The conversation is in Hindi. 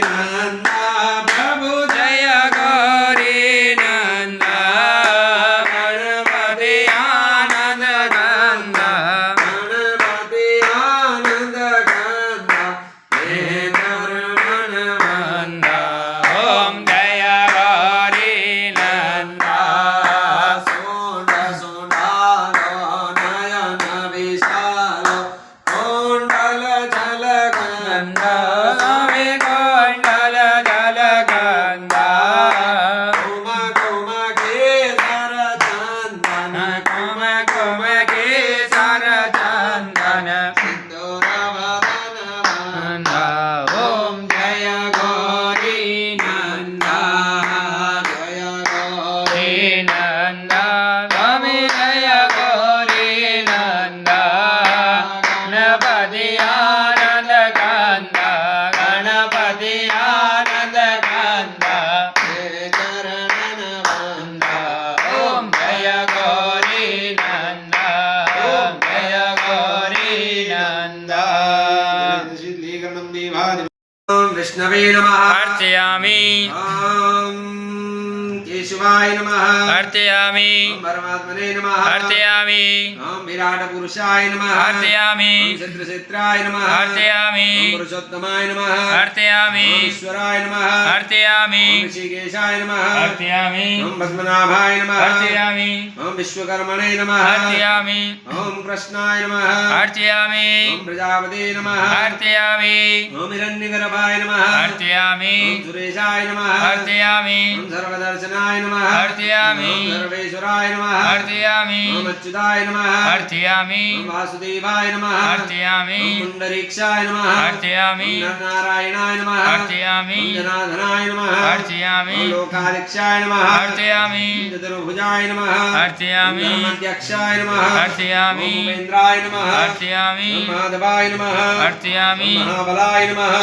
नंदा प्रभु जय गौरी नंदा गणपति आनंद कंदा गणपति आनंद कंदा हे धर्मन नंदा ओम जय गौरी नंदा सोंड सोंडालो नयन विशालो कोंडल जल नंदा स्वामी कोंडल जल कंदा कुम कुम केसर चंदन कुम कुम केसर चंदन सिंदूरवदन नंदा ओम जय गौरी नंदा जय गौरी नंदा स्वामी जय गौरी नंदा गणपति आनंद कंदा गणपति आनंद कंदा हे चरणन नंदा ओम जय गौरी नंदा ओम जय गौरी नंदा ओम विष्णवे नमः अर्चयामि ओम केशवाय नमः अर्चयामि ओम परमात्मने नमः अर्चयामि ओम विराट पुरुषाय नमः अर्चयामि ओम चित्रचित्राय नमः अर्चयामि ओम पुरुषोत्तमाय नमः अर्चयामि ओम ईश्वराय नमः अर्चयामि ओम ऋषिकेशाय नमः अर्चयामि ओम पद्मनाभाय नमः अर्चयामि ओम विश्वकर्मणे नमः अर्चयामि ओम कृष्णाय नमः अर्चयामि ओम प्रजापते नमः अर्चयामि ओम हिरण्यगर्भाय नमः अर्चयामि ओम सुरेशाय नमः अर्चयामि ओम सर्वदर्शनाय नमः अर्चयामि ओम सर्वेश्वराय नमः अर्चयामि ओम अच्युताय नमः अर्चयामि ओम वासुदेवाय नमः अर्चयामि ओम पुंडरीक्षाय नमः अर्चयामि ओम नरनारायणाय नमः अर्चयामि ओम जनार्दनाय नमः अर्चयामि ओम लोकाध्यक्षाय नमः अर्चयामि ओम चतुर्भुजाय नमः अर्चयामि ओम धर्माध्यक्षाय नमः अर्चयामि ओम उपेन्द्राय नमः अर्चयामि ओम माधवाय नमः अर्चयामि ओम महाबलाय नमः